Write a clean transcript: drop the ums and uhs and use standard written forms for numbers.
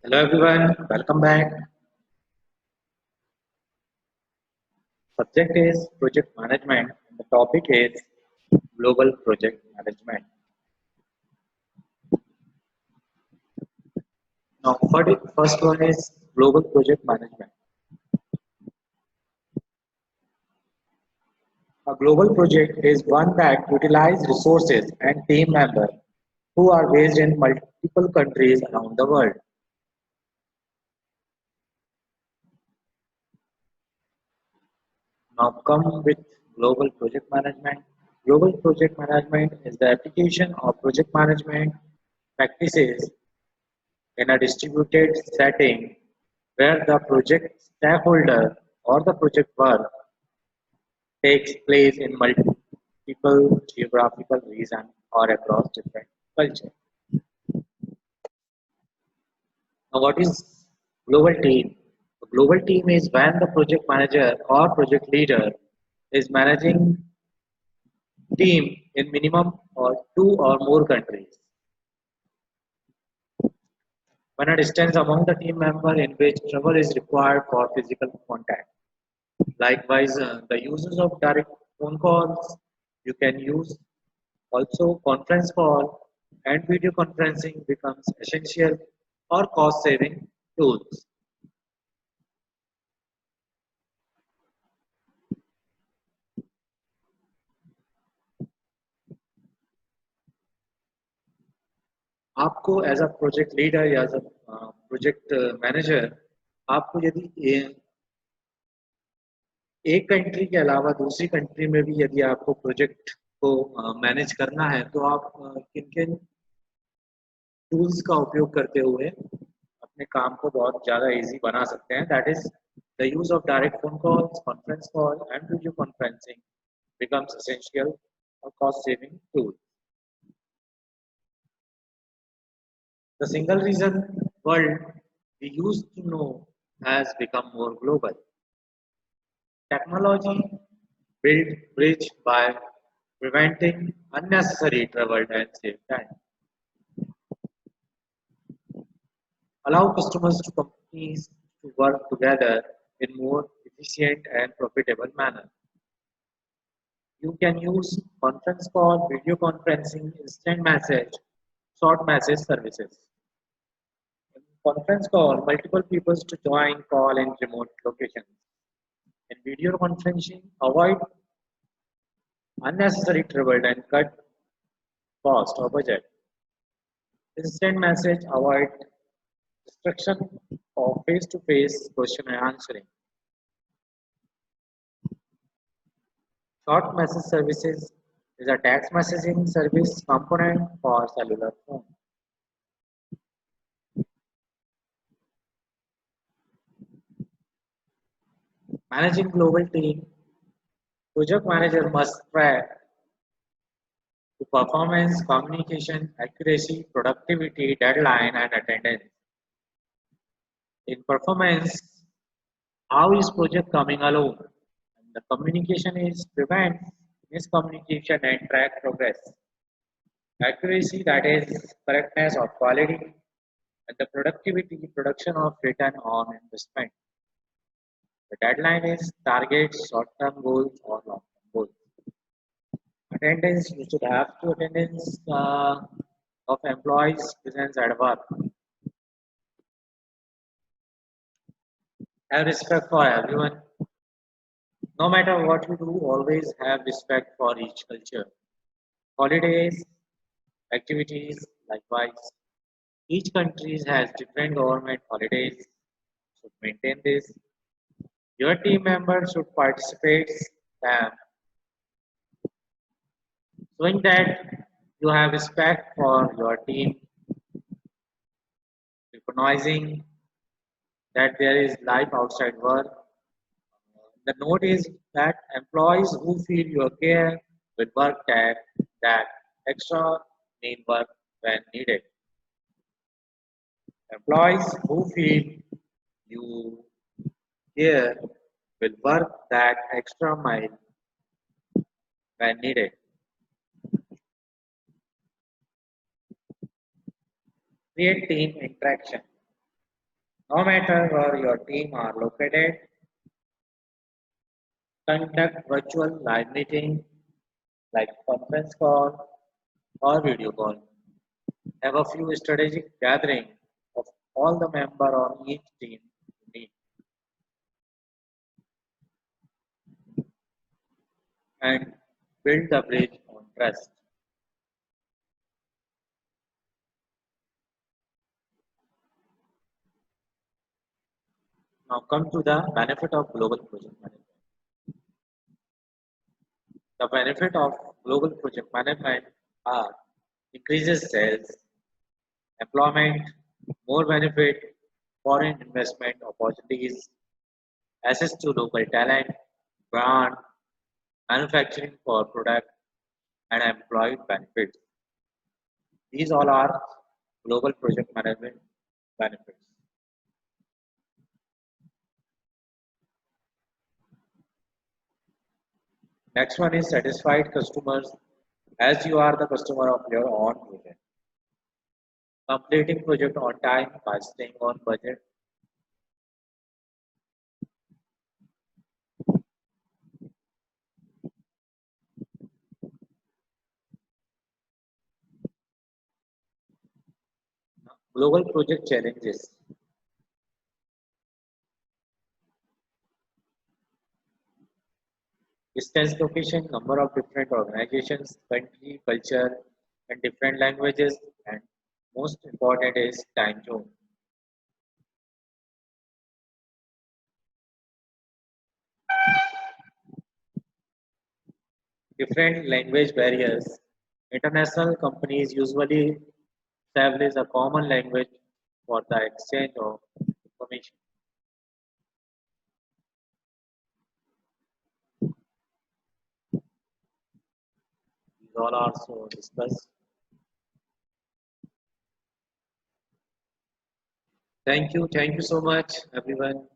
Hello everyone, welcome back. Subject is project management and the topic is global project management. Now, first one is global project management. A global project is one that utilizes resources and team members who are based in multiple countries around the world. Now, come with global project management. Global project management is the application of project management practices in a distributed setting where the project stakeholder or the project work takes place in multiple geographical regions or across different cultures. Now, what is global team? A global team is when the project manager or project leader is managing team in minimum or two or more countries. When a distance among the team member in which travel is required for physical contact. Likewise, the uses of direct phone calls, you can use also conference call and video conferencing becomes essential or cost saving tools. आपको as a project leader या as a project manager आपको यदि एक country के अलावा दूसरी country में भी यदि आपको प्रोजेक्ट को मैनेज करना है तो आप किन किन टूल्स का उपयोग करते हुए अपने काम को बहुत ज़्यादा इजी बना सकते हैं that is the use of direct phone calls conference call and video conferencing becomes essential or cost saving tool. The single reason world we used to know has become more global. Technology built bridge by preventing unnecessary travel and save time. Allow customers to companies to work together in more efficient and profitable manner. You can use conference call, video conferencing, instant message, short message services. In conference call, multiple people to join call in remote locations. In video conferencing, avoid unnecessary travel and cut cost or budget. Instant message, avoid distraction of face-to-face question and answering. Short message services is a text messaging service component for cellular phone. Managing global team, project manager must track to performance, communication, accuracy, productivity, deadline, and attendance. In performance, how is project coming along? And the communication is prevent miscommunication and track progress. Accuracy, that is correctness of quality, and the productivity, production of return on investment. The deadline is targets, short-term goals or long-term goals. Attendance, you should have to attendance of employees presence at work. Have respect for everyone. No matter what you do, always have respect for each culture. Holidays, activities, likewise. Each country has different government holidays. Should maintain this. Your team members should participate them, showing that you have respect for your team, recognizing that there is life outside work. The note is that employees who feel your care will work that extra need work when needed. Employees who feel you care will work that extra mile when needed. Create team interaction. No matter where your team are located, conduct virtual live meeting like conference call or video call. Have a few strategic gathering of all the member on each team you need and build the bridge on trust. Now come to the benefit of global project management. The benefit of global project management are increases sales, employment, more benefit, foreign investment opportunities, access to local talent, brand, manufacturing for product, and employee benefits. These all are global project management benefits. Next one is satisfied customers as you are the customer of your own project. Completing project on time by staying on budget. Global project challenges. Distance location, number of different organizations, country, culture, and different languages, and most important is time zone. Different language barriers. International companies usually establish a common language for the exchange of information. These all are also discussed. Thank you so much, everyone.